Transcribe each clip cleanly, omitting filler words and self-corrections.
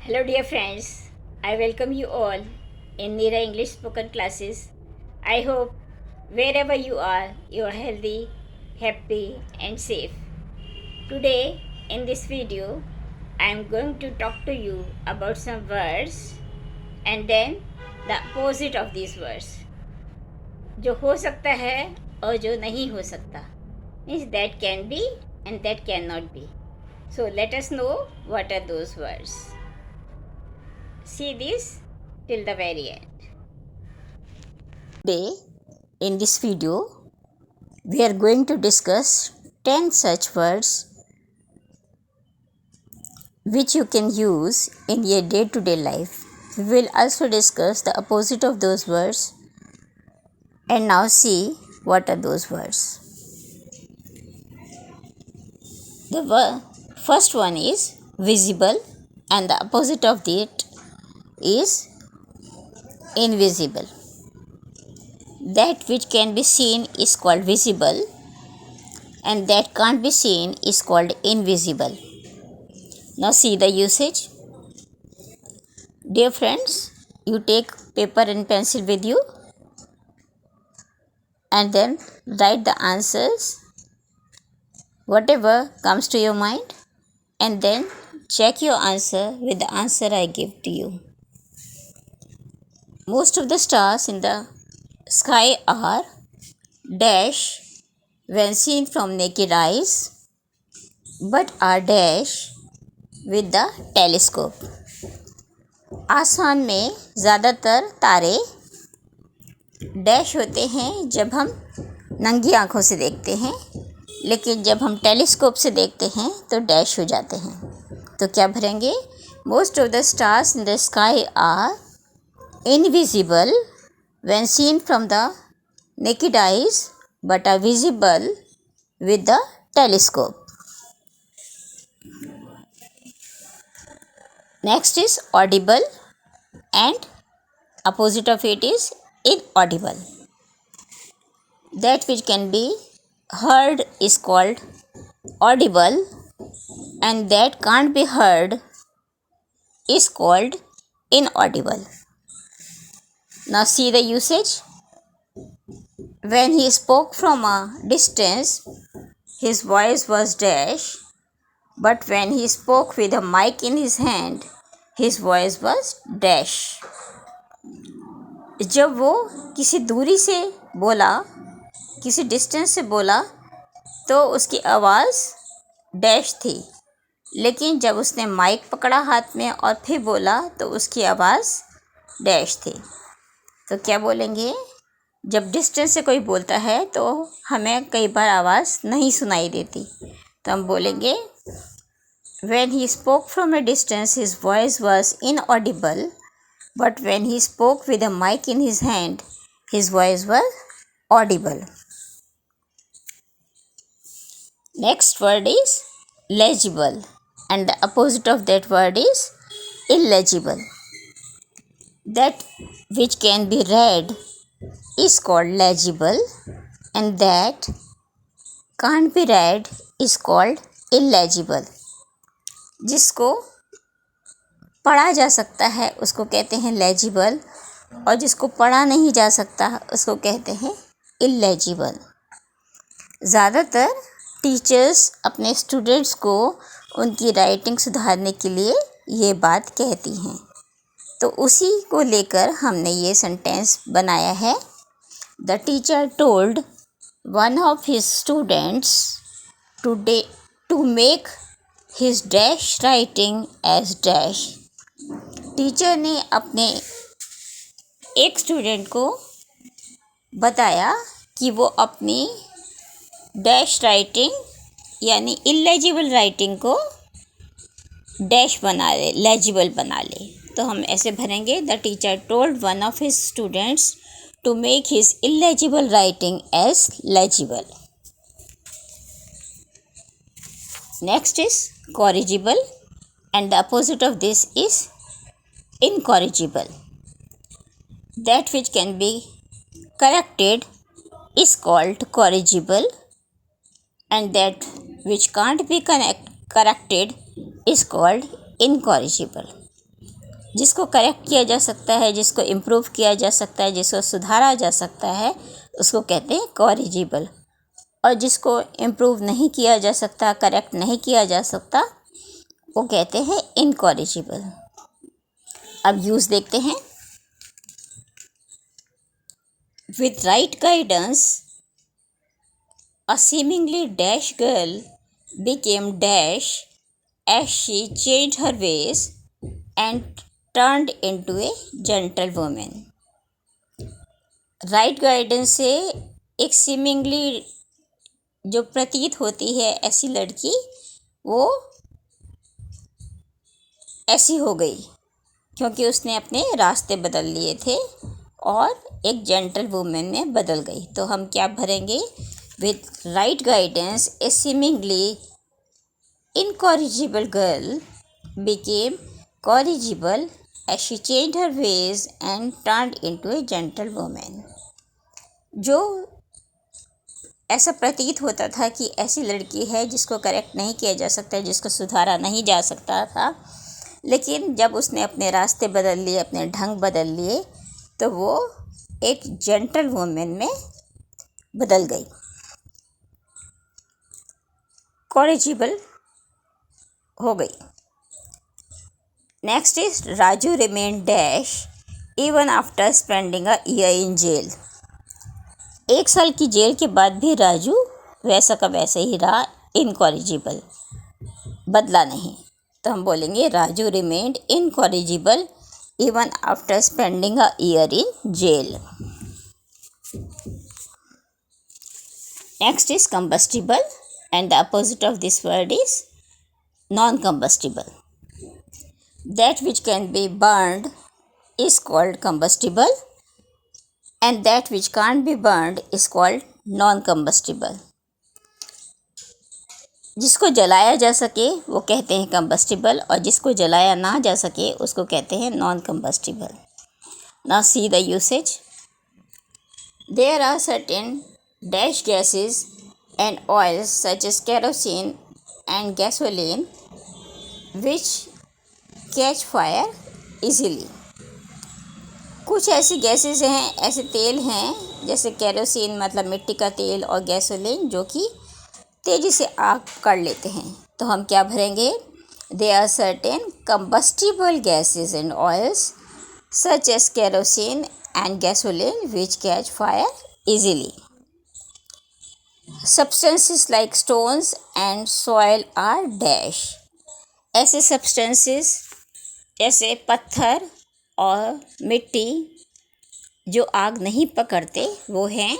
Hello, dear friends. I welcome you all in Nira English spoken classes. I hope wherever you are healthy, happy, and safe. Today, in this video, I am going to talk to you about some words and then the opposite of these words. जो हो सकता है और जो नहीं हो सकता. Means that can be and that cannot be. So, let us know what are those words. See this till the very end. Today, in this video, we are going to discuss 10 such words which you can use in your day to day life. We will also discuss the opposite of those words and now see what are those words. The first one is visible, and the opposite of it is invisible. That which can be seen is called visible, and that can't be seen is called invisible. Now see the usage. Dear friends, you take paper and pencil with you and then write the answers, whatever comes to your mind, and then check your answer with the answer I give to you. Most of the stars in the sky are dash when seen from naked eyes, but are dash with the telescope. आसमान में ज़्यादातर तारे dash होते हैं जब हम नंगी आँखों से देखते हैं, लेकिन जब हम टेलीस्कोप से देखते हैं तो डैश हो जाते हैं. तो क्या भरेंगे? Most of the stars in the sky are invisible when seen from the naked eyes but are visible with the telescope. Next is audible, and opposite of it is inaudible. That which can be heard is called audible, and that can't be heard is called inaudible. Now see the usage. When he spoke from a distance, his voice was dash, but when he spoke with a mic in his hand, his voice was dash. जब वो किसी दूरी से बोला, किसी distance से बोला, तो उसकी आवाज़ डैश थी, लेकिन जब उसने माइक पकड़ा हाथ में और फिर बोला तो उसकी आवाज़ डैश थी. तो क्या बोलेंगे? जब डिस्टेंस से कोई बोलता है तो हमें कई बार आवाज़ नहीं सुनाई देती, तो हम बोलेंगे when he spoke from a distance his voice was inaudible, but when he spoke with a mic in his hand his voice was audible. Next word is legible, and the opposite of that word is illegible. That which can be read is called legible, and that can't be read is called illegible. जिसको पढ़ा जा सकता है उसको कहते हैं legible, और जिसको पढ़ा नहीं जा सकता उसको कहते हैं इलेजिबल. ज़्यादातर टीचर्स अपने स्टूडेंट्स को उनकी राइटिंग सुधारने के लिए ये बात कहती हैं, तो उसी को लेकर हमने ये सेंटेंस बनाया है. The teacher told one of his students to make his dash writing as dash. Teacher ने अपने एक स्टूडेंट को बताया कि वो अपनी डैश राइटिंग यानी इलेजिबल राइटिंग को डैश बना ले, लेजिबल बना ले. तो हम ऐसे भरेंगे the teacher told one of his students to make his illegible writing as legible. Next is corrigible, and the opposite of this is incorrigible. That which can be corrected is called corrigible, and that which can't be corrected is called incorrigible. जिसको correct किया जा सकता है, जिसको improve किया जा सकता है, जिसको सुधारा जा सकता है, उसको कहते हैं कॉरिजिबल। और जिसको इम्प्रूव नहीं किया जा सकता, करेक्ट नहीं किया जा सकता, वो कहते हैं इनकॉरिजिबल। अब यूज़ देखते हैं। With right guidance a seemingly dash girl became dash as she changed her ways and turned into a gentle woman. Right guidance से एक सीमिंगली जो प्रतीत होती है ऐसी लड़की, वो ऐसी हो गई क्योंकि उसने अपने रास्ते बदल लिए थे और एक जेंटल वुमेन में बदल गई। तो हम क्या भरेंगे? With right guidance a seemingly incorrigible girl became corrigible as she changed her ways and turned into a gentle women. जो ऐसा प्रतीत होता था कि ऐसी लड़की है जिसको करेक्ट नहीं किया जा सकता, जिसको सुधारा नहीं जा सकता था, लेकिन जब उसने अपने रास्ते बदल लिए, अपने ढंग बदल लिए, तो वो एक जेंटल वुमेन में बदल गई, कॉरिजिबल हो गई। Next is Raju remain dash even after spending a year in jail. 1 साल की जेल के बाद भी राजू वैसा का वैसा ही रहा, इनकॉरिजिबल, बदला नहीं। तो हम बोलेंगे Raju remained incorrigible even after spending a year in jail. Next is combustible and the opposite of this word is non-combustible. That which can be burned is called combustible and that which can't be burned is called non-combustible. जिसको जलाया जा सके वो कहते हैं combustible, और जिसको जलाया ना जा सके उसको कहते हैं non combustible. Now see the usage. There are certain dash gases and oils such as kerosene and gasoline which catch fire easily. कुछ ऐसी गैसेस हैं, ऐसे तेल हैं, जैसे केरोसिन मतलब मिट्टी का तेल, और गैसोलीन जो कि तेज़ी से आग कर लेते हैं। तो हम क्या भरेंगे? They are certain combustible gases and oils such as kerosene and gasoline which catch fire easily. Substances like stones and soil are dash. ऐसे सब्सटेंसेस जैसे पत्थर और मिट्टी जो आग नहीं पकड़ते वो हैं,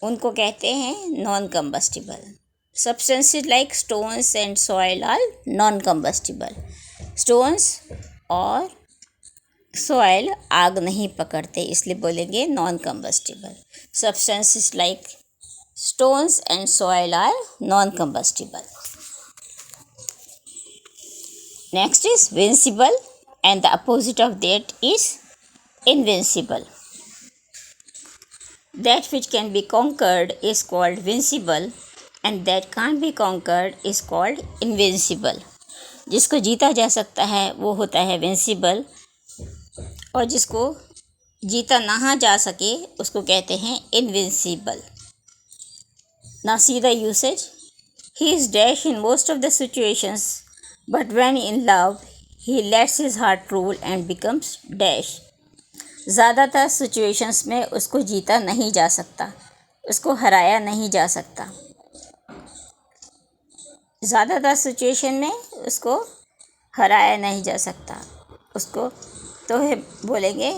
उनको कहते हैं non combustible. Substances like stones and soil are non combustible. Stones और सॉइल आग नहीं पकड़ते, इसलिए बोलेंगे non combustible. Substances like stones and soil are non combustible. Next is vincible and the opposite of that is invincible. That which can be conquered is called vincible and that can't be conquered is called invincible. जिसको जीता जा सकता है वो होता है विंसिबल, और जिसको जीता ना जा सके उसको कहते हैं invincible. Now see the usage. He is dash in most of the situations, but when in love he lets his heart rule and becomes dash. ज़्यादातर सिचुएशंस में उसको जीता नहीं जा सकता, उसको हराया नहीं जा सकता। ज़्यादातर सिचुएशन में उसको हराया नहीं जा सकता, उसको तो है बोलेंगे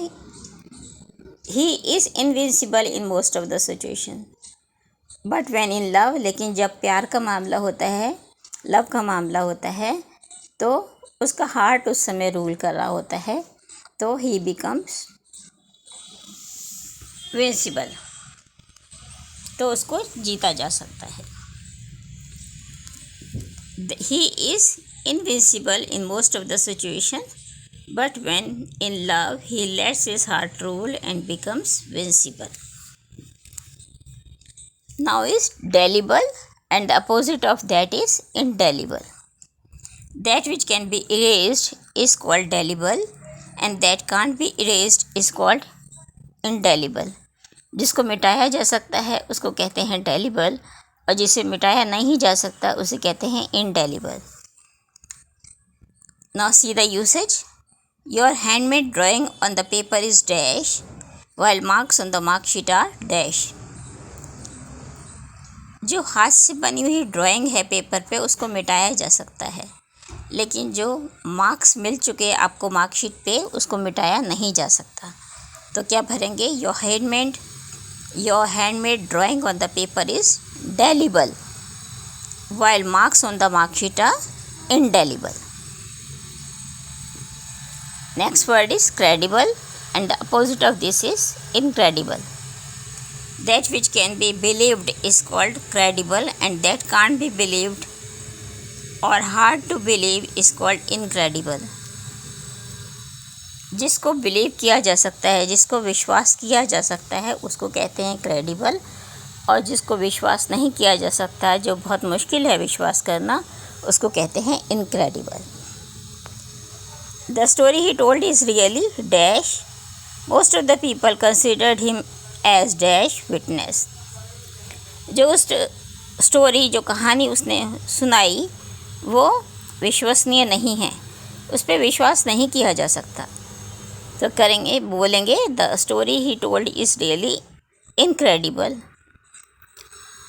ही is invincible in most of the situation. But when in love, लेकिन जब प्यार का मामला होता है, लव का मामला होता है, तो उसका हार्ट उस समय रूल कर रहा होता है, तो ही बिकम्स विंसिबल, तो उसको जीता जा सकता है। He is invincible in most of the situation but when in love he lets his heart rule and becomes vincible. Now is delible and the opposite of that is indelible. That which can be erased is called delible and that can't be erased is called indelible. जिसको मिटाया जा सकता है उसको कहते हैं डेलिबल और जिसे मिटाया नहीं जा सकता उसे कहते हैं indelible. Now see the usage. Your handmade drawing on the paper is dash while marks on the mark sheet are dash. जो हाथ से बनी हुई ड्राइंग है पेपर पे उसको मिटाया जा सकता है, लेकिन जो मार्क्स मिल चुके आपको मार्कशीट पे उसको मिटाया नहीं जा सकता. तो क्या भरेंगे? Your handmade drawing on the paper is delible while marks on the marksheet are indelible. Next word is credible and the opposite of this is incredible. That which can be believed is called credible and that can't be believed or hard to believe is called incredible. जिसको believe किया जा सकता है, जिसको विश्वास किया जा सकता है उसको कहते हैं क्रेडिबल और जिसको विश्वास नहीं किया जा सकता, जो बहुत मुश्किल है विश्वास करना, उसको कहते हैं incredible. The story he told is really dash. Most of the people considered him as dash witness. जो उस स्टोरी, जो कहानी उसने सुनाई वो विश्वसनीय नहीं है, उस पर विश्वास नहीं किया जा सकता. तो बोलेंगे the story he told is really incredible.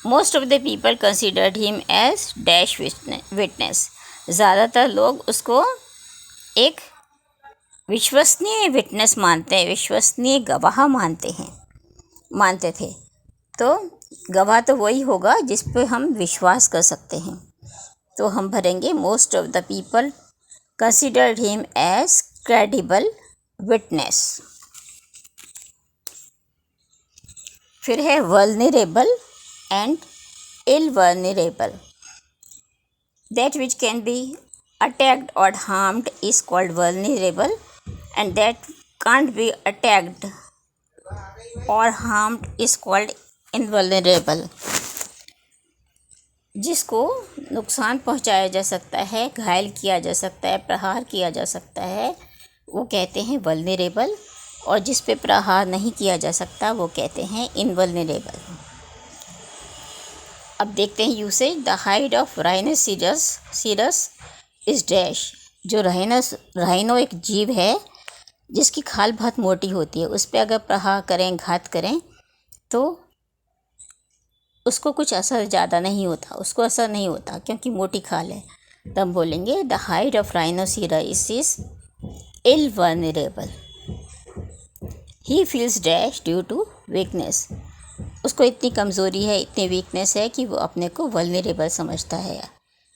Most of the people considered him as dash witness. ज़्यादातर लोग उसको एक विश्वसनीय विटनेस मानते हैं, विश्वसनीय गवाह मानते थे. तो गवाह तो वही होगा जिस पे हम विश्वास कर सकते हैं. तो हम भरेंगे most of the people considered him as credible witness. फिर है vulnerable and invulnerable. That which can be attacked or harmed is called vulnerable and that can't be attacked or harmed is called invulnerable. जिसको नुकसान पहुंचाया जा सकता है, घायल किया जा सकता है, प्रहार किया जा सकता है, वो कहते हैं वल्नरेबल और जिस पे प्रहार नहीं किया जा सकता वो कहते हैं इनवल्नरेबल. अब देखते हैं usage. The hide of rhinoceros इस डैश. जो राइनो एक जीव है जिसकी खाल बहुत मोटी होती है, उस पर अगर प्रहार करें, घात करें तो उसको कुछ असर ज़्यादा नहीं होता, उसको असर नहीं होता क्योंकि मोटी खाल है. तब बोलेंगे the hide of rhinoceros is invulnerable. He feels dash due to weakness. उसको इतनी कमज़ोरी है, इतनी वीकनेस है कि वो अपने को वल्नरेबल समझता है,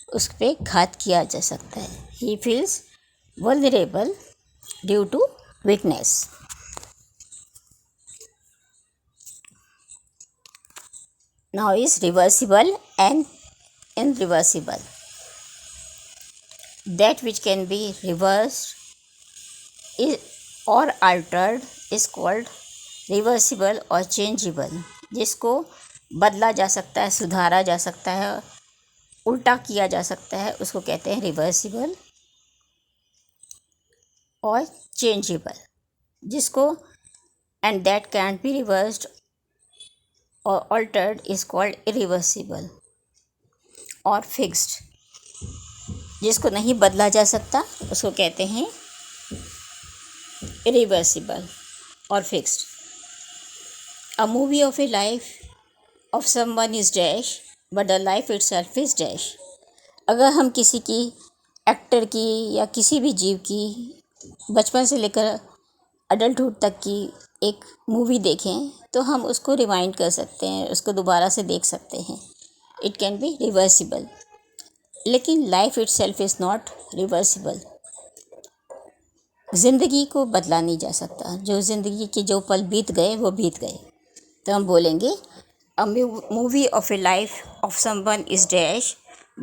उस पर घात किया जा सकता है. He feels vulnerable due to weakness. Now is reversible and irreversible. That which can be reversed और अल्टर्ड इज कॉल्ड रिवर्सिबल और चेंजेबल. जिसको बदला जा सकता है, सुधारा जा सकता है, उल्टा किया जा सकता है, उसको कहते हैं रिवर्सिबल और चेंजेबल. जिसको and that cantt B reversed और अल्टर्ड इज कॉल्ड इरिवर्सिबल और फिक्स्ड. जिसको नहीं बदला जा सकता उसको कहते हैं इरिवर्सिबल और fixed. A movie of A life of someone is dash but the life itself is dash. अगर हम किसी की, एक्टर की या किसी भी जीव की बचपन से लेकर अडल्टहुड तक की एक मूवी देखें तो हम उसको रिवाइंड कर सकते हैं, उसको दोबारा से देख सकते हैं. It can be reversible. लेकिन life itself is not reversible. ज़िंदगी को बदला नहीं जा सकता. जो ज़िंदगी के जो पल बीत गए वो बीत गए. तो हम बोलेंगे a movie of a life of someone is dash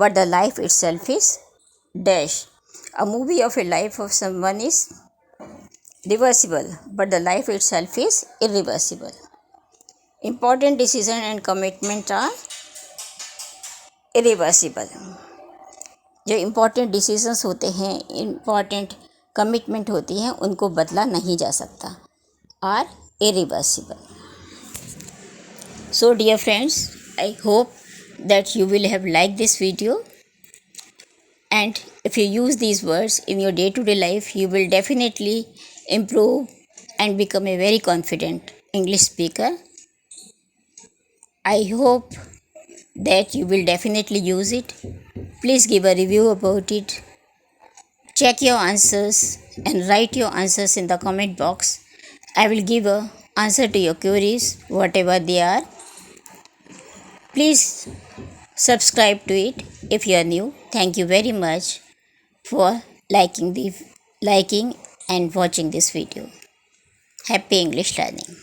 but the life itself is dash. A movie of a life of someone is reversible but the life itself is irreversible. Important decision and commitment are irreversible. जो important decisions होते हैं, important commitment होती हैं, उनको बदला नहीं जा सकता, are irreversible. So dear friends, I hope that you will have liked this video, and if you use these words in your day-to-day life, you will definitely improve and become a very confident English speaker. I hope that you will definitely use it. Please give a review about it. Check your answers and write your answers in the comment box. I will give a answer to your queries, whatever they are. Please subscribe to it if you are new. Thank you very much for liking and watching this video. Happy English learning.